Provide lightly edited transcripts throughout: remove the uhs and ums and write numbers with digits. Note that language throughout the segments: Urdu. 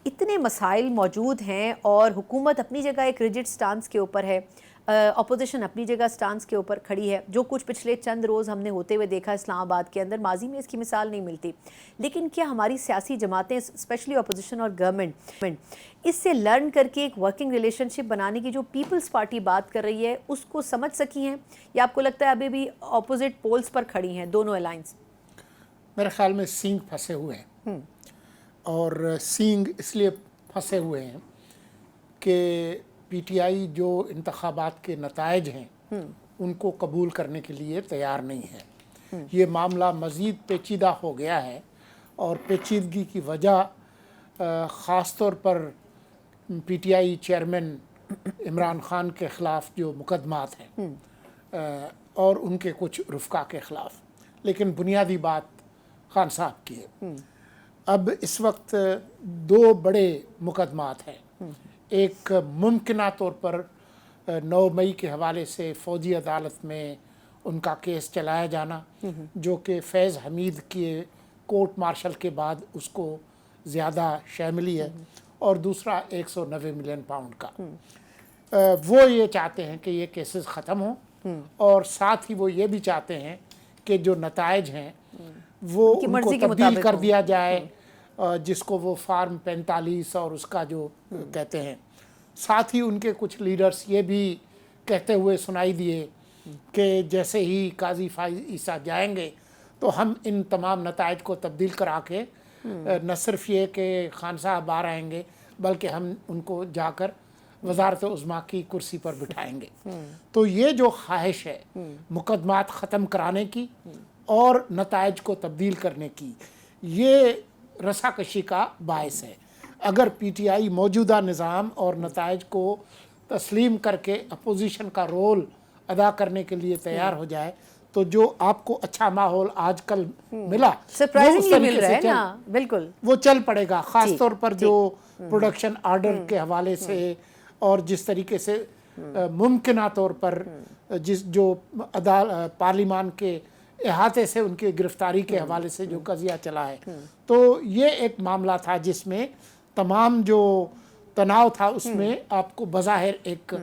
اتنے مسائل موجود ہیں اور حکومت اپنی جگہ ایک ریجڈ سٹانس کے اوپر ہے، اپوزیشن اپنی جگہ سٹانس کے اوپر کھڑی ہے، جو کچھ پچھلے چند روز ہم نے ہوتے ہوئے دیکھا اسلام آباد کے اندر، ماضی میں اس کی مثال نہیں ملتی. لیکن کیا ہماری سیاسی جماعتیں اسپیشلی اپوزیشن اور گورنمنٹ اس سے لرن کر کے ایک ورکنگ ریلیشن شپ بنانے کی جو پیپلز پارٹی بات کر رہی ہے اس کو سمجھ سکی ہیں، یا آپ کو لگتا ہے ابھی بھی اپوزٹ پولز پر کھڑی ہیں دونوں الائنس؟ میرے خیال میں سینگ پھنسے ہوئے ہیں، اور سینگ اس لیے پھنسے ہوئے ہیں کہ پی ٹی آئی جو انتخابات کے نتائج ہیں ان کو قبول کرنے کے لیے تیار نہیں ہے. یہ معاملہ مزید پیچیدہ ہو گیا ہے، اور پیچیدگی کی وجہ خاص طور پر P T I chairman Imran Khan کے خلاف جو مقدمات ہیں اور ان کے کچھ رفقا کے خلاف. لیکن بنیادی بات خان صاحب کی ہے. اب اس وقت دو بڑے مقدمات ہیں. ایک ممکنہ طور پر 9 مئی کے حوالے سے فوجی عدالت میں ان کا کیس چلایا جانا، جو کہ فیض حمید کے کورٹ مارشل کے بعد اس کو زیادہ شاملی ہے، اور دوسرا 190 ملین پاؤنڈ کا. وہ یہ چاہتے ہیں کہ یہ کیسز ختم ہوں، اور ساتھ ہی وہ یہ بھی چاہتے ہیں کہ جو نتائج ہیں وہ ان کو تبدیل کر دیا جائے، جس کو وہ فارم 45 اور اس کا جو کہتے ہیں. ساتھ ہی ان کے کچھ لیڈرز یہ بھی کہتے ہوئے سنائی دیے کہ جیسے ہی قاضی فائز عیسیٰ جائیں گے تو ہم ان تمام نتائج کو تبدیل کرا کے نہ صرف یہ کہ خان صاحب باہر آئیں گے بلکہ ہم ان کو جا کر وزارت عظمیٰ کی کرسی پر بٹھائیں گے. تو یہ جو خواہش ہے مقدمات ختم کرانے کی اور نتائج کو تبدیل کرنے کی، یہ رساکشی کا باعث ہے. اگر پی ٹی آئی موجودہ نظام اور نتائج کو تسلیم کر کے اپوزیشن کا رول ادا کرنے کے لیے تیار ہو جائے تو جو آپ کو اچھا ماحول آج کل ملا سرپرائزنگلی مل رہا ہے نا، بالکل وہ چل پڑے گا. خاص طور پر جو پروڈکشن آرڈر کے حوالے سے اور جس طریقے سے ممکنہ طور پر جو پارلیمان کے احاطے سے ان کی گرفتاری کے حوالے سے جو قضیہ چلا ہے، تو یہ ایک معاملہ تھا جس میں تمام جو تناؤ تھا اس میں آپ کو بظاہر ایک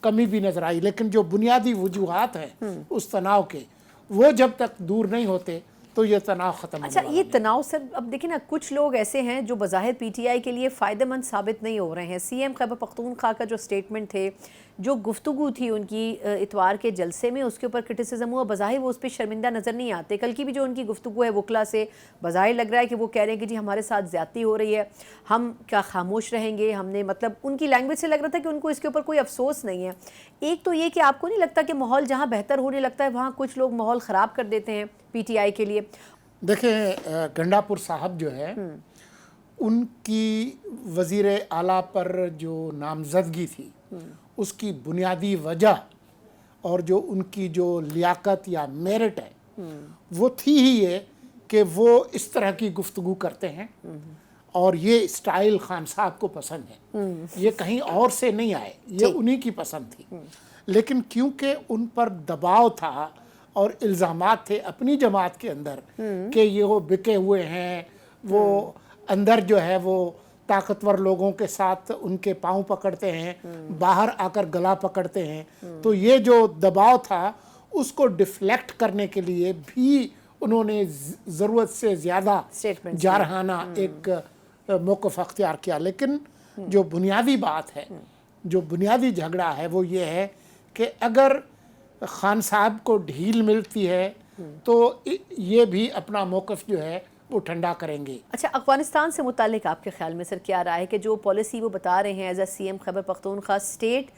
کمی بھی نظر آئی. لیکن جو بنیادی وجوہات ہیں اس تناؤ کے، وہ جب تک دور نہیں ہوتے تو یہ تناؤ ختم اچھا یہ تناؤ سر اب دیکھیں نا، کچھ لوگ ایسے ہیں جو بظاہر پی ٹی آئی کے لیے فائدہ مند ثابت نہیں ہو رہے ہیں. سی ایم خیبر پختونخوا کا جو سٹیٹمنٹ تھے، جو گفتگو تھی ان کی اتوار کے جلسے میں، اس کے اوپر کرٹیسزم ہوا، بظاہر وہ اس پہ شرمندہ نظر نہیں آتے. کل کی بھی جو ان کی گفتگو ہے وکلا سے، بظاہر لگ رہا ہے کہ وہ کہہ رہے ہیں کہ جی ہمارے ساتھ زیادتی ہو رہی ہے، ہم کیا خاموش رہیں گے. ہم نے مطلب ان کی لینگویج سے لگ رہا تھا کہ ان کو اس کے اوپر کوئی افسوس نہیں ہے. ایک تو یہ کہ آپ کو نہیں لگتا کہ ماحول جہاں بہتر ہونے لگتا ہے وہاں کچھ لوگ ماحول خراب کر دیتے ہیں پی ٹی آئی کے لیے؟ دیکھیں گنڈاپور صاحب جو ہے ان کی وزیر اعلیٰ پر جو نامزدگی تھی اس کی بنیادی وجہ اور جو ان کی جو لیاقت یا میرٹ ہے وہ تھی ہی یہ کہ وہ اس طرح کی گفتگو کرتے ہیں، اور یہ اسٹائل خان صاحب کو پسند ہے. یہ کہیں اور سے نہیں آئے، یہ انہی کی پسند تھی. لیکن کیونکہ ان پر دباؤ تھا اور الزامات تھے اپنی جماعت کے اندر کہ یہ وہ بکے ہوئے ہیں، وہ اندر جو ہے وہ طاقتور لوگوں کے ساتھ ان کے پاؤں پکڑتے ہیں، باہر آ کر گلا پکڑتے ہیں، تو یہ جو دباؤ تھا اس کو ڈیفلیکٹ کرنے کے لیے بھی انہوں نے ضرورت سے زیادہ جارحانہ ایک موقف اختیار کیا. لیکن جو بنیادی بات ہے، جو بنیادی جھگڑا ہے وہ یہ ہے کہ اگر خان صاحب کو ڈھیل ملتی ہے تو یہ بھی اپنا موقف جو ہے وہ ٹھنڈا کریں گے. اچھا افغانستان سے متعلق آپ کے خیال میں سر کیا رائے ہے کہ جو پالیسی وہ بتا رہے ہیں as a C M Khyber Pakhtunkhwa, state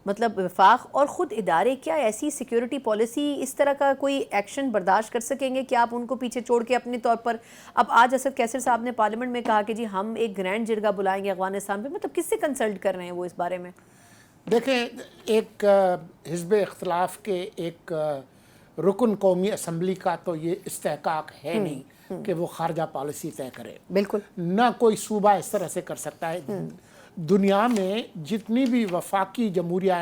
مطلب وفاق اور خود ادارے، کیا ایسی سیکیورٹی پالیسی اس طرح کا کوئی ایکشن برداشت کر سکیں گے کہ آپ ان کو پیچھے چھوڑ کے اپنے طور پر؟ اب آج اسد کیسر صاحب نے پارلیمنٹ میں کہا کہ جی ہم ایک گرینڈ جرگہ بلائیں گے افغانستان پہ، مطلب کس سے کنسلٹ کر رہے ہیں وہ اس بارے میں؟ دیکھیں ایک حزب اختلاف کے ایک رکن قومی اسمبلی کا تو یہ استحقاق ہے نہیں کہ وہ خارجہ پالیسی طے کرے. بالکل نہ کوئی صوبہ اس طرح سے کر سکتا ہے. دنیا میں جتنی بھی وفاقی جمہوریہ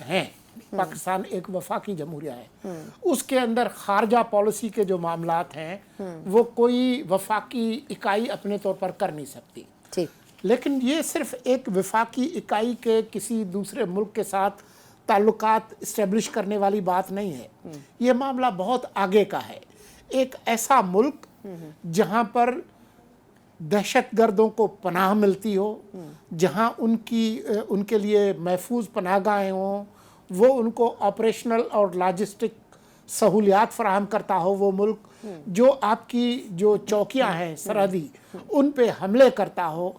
ہیں، پاکستان ایک وفاقی جمہوریہ ہے، اس کے اندر خارجہ پالیسی کے جو معاملات ہیں وہ کوئی وفاقی اکائی اپنے طور پر کر نہیں سکتی. لیکن یہ صرف ایک وفاقی اکائی کے کسی دوسرے ملک کے ساتھ تعلقات اسٹیبلش کرنے والی بات نہیں ہے. یہ معاملہ بہت آگے کا ہے. ایک ایسا ملک جہاں پر دہشت گردوں کو پناہ ملتی ہو، جہاں ان کے لیے محفوظ پناہ گاہیں ہوں، وہ ان کو آپریشنل اور لاجسٹک سہولیات فراہم کرتا ہو، وہ ملک جو آپ کی جو چوکیاں ہیں سرحدی ان پہ حملے کرتا ہو،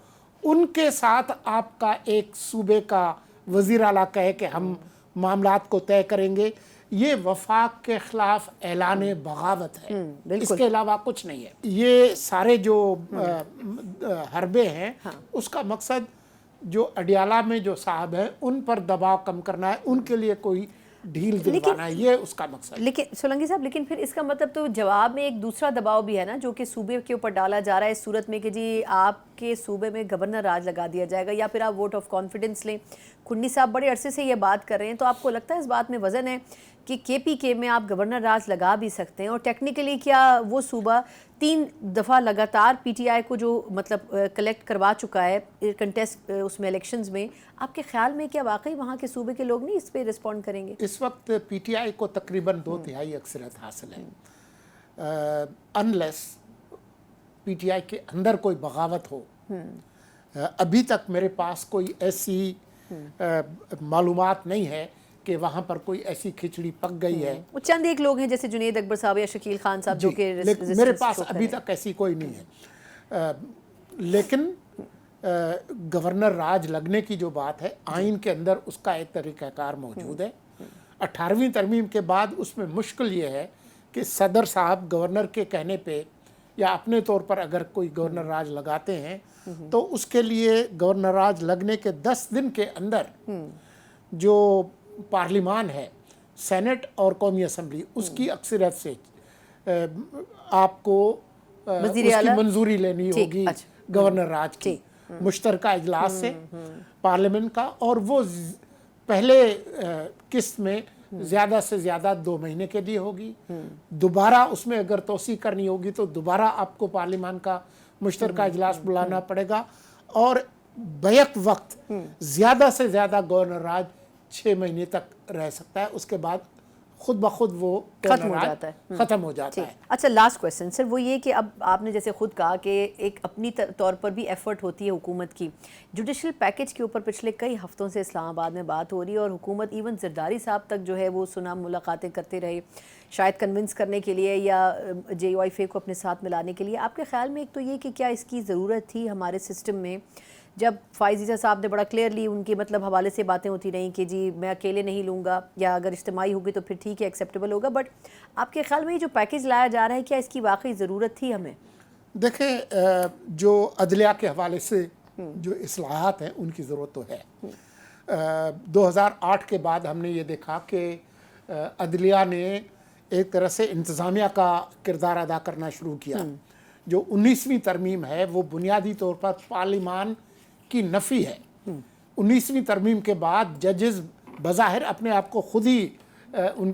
ان کے ساتھ آپ کا ایک صوبے کا وزیر اعلیٰ کہے کہ ہم معاملات کو طے کریں گے، یہ وفاق کے خلاف اعلان بغاوت ہے. اس کے علاوہ کچھ نہیں ہے. یہ سارے جو حربے ہیں اس کا مقصد جو اڈیالہ میں جو صاحب ہیں ان پر دباؤ کم کرنا ہے، ان کے لیے کوئی ڈھیل دلوانا ہے، یہ اس کا مقصد. لیکن سولنگی صاحب، لیکن پھر اس کا مطلب تو جواب میں ایک دوسرا دباؤ بھی ہے نا جو کہ صوبے کے اوپر ڈالا جا رہا ہے اس صورت میں کہ جی آپ کے صوبے میں گورنر راج لگا دیا جائے گا یا پھر آپ ووٹ آف کانفیڈنس لیں. کھنی صاحب بڑے عرصے سے یہ بات کر رہے ہیں، تو آپ کو لگتا ہے اس بات میں وزن ہے کہ کے پی کے میں آپ گورنر راج لگا بھی سکتے ہیں؟ اور ٹیکنیکلی کیا وہ صوبہ 3 دفعہ لگاتار پی ٹی آئی کو جو مطلب کلیکٹ کروا چکا ہے کنٹیسٹ اس میں الیکشنز میں، آپ کے خیال میں کیا واقعی وہاں کے صوبے کے لوگ نہیں اس پہ رسپونڈ کریں گے؟ اس وقت پی ٹی آئی کو تقریباً 2/3 اکثریت حاصل ہے. انلیس پی ٹی آئی کے اندر کوئی بغاوت ہو. ابھی تک میرے پاس کوئی ایسی معلومات نہیں ہے کہ وہاں پر کوئی ایسی کھچڑی پک گئی ہے. وہ چند ایک لوگ ہیں جیسے جنید اکبر صاحب یا شکیل خان صاحب جو کہ میرے پاس ابھی تک ایسی کوئی نہیں ہے. لیکن گورنر راج لگنے کی جو بات ہے، آئین کے اندر اس کا ایک طریقہ کار موجود ہے. 18ویں ترمیم کے بعد اس میں مشکل یہ ہے کہ صدر صاحب گورنر کے کہنے پہ یا اپنے طور پر اگر کوئی گورنر راج لگاتے ہیں تو اس کے لیے گورنر راج لگنے کے 10 دن کے اندر جو پارلیمان ہے، سینٹ اور قومی اسمبلی، اس کی اکثریت سے آپ کو اس کی منظوری لینی ہوگی گورنر راج کی مشترکہ اجلاس سے پارلیمنٹ کا، اور وہ پہلے قسط میں زیادہ سے زیادہ 2 مہینے کے لیے ہوگی. دوبارہ اس میں اگر توسیع کرنی ہوگی تو دوبارہ آپ کو پارلیمان کا مشترکہ اجلاس بلانا پڑے گا، اور بیک وقت زیادہ سے زیادہ گورنر راج 6 مہینے تک رہ سکتا ہے. اس کے بعد خود بخود وہ ختم ہو جاتا ہے. اچھا، لاسٹ کویسچن سر، وہ یہ کہ اب آپ نے جیسے خود کہا کہ ایک اپنی طور پر بھی ایفرٹ ہوتی ہے حکومت کی. جوڈیشل پیکج کے اوپر پچھلے کئی ہفتوں سے اسلام آباد میں بات ہو رہی ہے، اور حکومت ایون زرداری صاحب تک جو ہے وہ سنا ملاقاتیں کرتے رہے شاید کنونس کرنے کے لیے یا جے یو آئی فے کو اپنے ساتھ ملانے کے لیے. آپ کے خیال میں ایک تو یہ کہ کیا اس کی ضرورت تھی ہمارے سسٹم میں، جب فائز عیسیٰ صاحب نے بڑا کلیئرلی ان کے مطلب حوالے سے باتیں ہوتی رہیں کہ جی میں اکیلے نہیں لوں گا، یا اگر اجتماعی ہوگی تو پھر ٹھیک ہے ایکسیپٹیبل ہوگا، بٹ آپ کے خیال میں یہ جو پیکج لایا جا رہا ہے کیا اس کی واقعی ضرورت تھی ہمیں؟ دیکھیں، جو عدلیہ کے حوالے سے جو اصلاحات ہیں ان کی ضرورت تو ہے. 2008 کے بعد ہم نے یہ دیکھا کہ عدلیہ نے ایک طرح سے انتظامیہ کا کردار ادا کرنا شروع کیا. جو 19ویں ترمیم ہے وہ بنیادی طور پر پارلیمان کی نفی ہے. 19ویں ترمیم کے بعد ججز بظاہر اپنے آپ کو خود ہی ان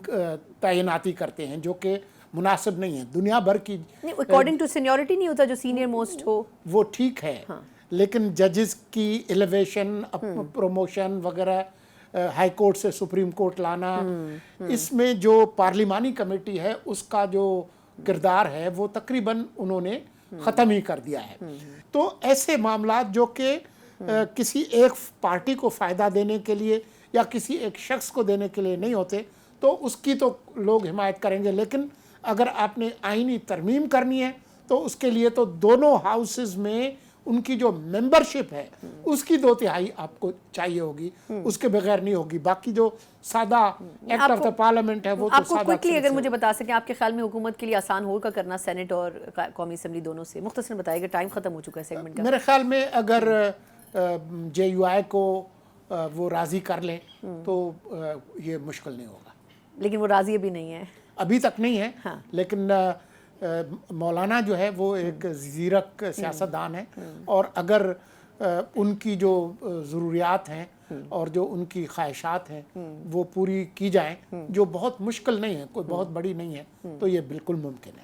تعیناتی کرتے ہیں، جو کہ مناسب نہیں ہے. دنیا بھر کی اکارڈنگ ٹو سینیورٹی نہیں ہوتا جو سینئر موسٹ ہو، وہ ٹھیک ہے، لیکن ججز کی ایلیویشن، پروموشن وغیرہ، ہائی کورٹ سے سپریم کورٹ لانا، اس میں جو پارلیمانی کمیٹی ہے اس کا جو کردار ہے وہ تقریباً انہوں نے ختم ہی کر دیا ہے. تو ایسے معاملات جو کہ کسی ایک پارٹی کو فائدہ دینے کے لیے یا کسی ایک شخص کو دینے کے لیے نہیں ہوتے تو اس کی تو لوگ حمایت کریں گے. لیکن اگر آپ نے آئینی ترمیم کرنی ہے تو اس کے لیے تو دونوں ہاؤسز میں ان کی جو ممبرشپ ہے اس کی 2/3 آپ کو چاہیے ہوگی، اس کے بغیر نہیں ہوگی. باقی جو سادہ ایکٹ آف دا پارلیمنٹ ہے وہ تو آپ کو سادہ. کوئکلی اگر مجھے بتا سکیں آپ کے خیال میں حکومت کے لیے آسان ہوگا کرنا سینٹ اور قومی اسمبلی دونوں سے؟ مختصر بتائیے گا، ٹائم ختم ہو چکا ہے سیگمنٹ کا. میرے خیال میں اگر جے یو آئی کو وہ راضی کر لیں تو یہ مشکل نہیں ہوگا. لیکن وہ راضی ابھی نہیں ہے، ابھی تک نہیں ہے. لیکن مولانا جو ہے وہ ایک زیرک سیاستدان ہے، اور اگر ان کی جو ضروریات ہیں اور جو ان کی خواہشات ہیں وہ پوری کی جائیں، جو بہت مشکل نہیں ہے، کوئی بہت بڑی نہیں ہے، تو یہ بالکل ممکن ہے.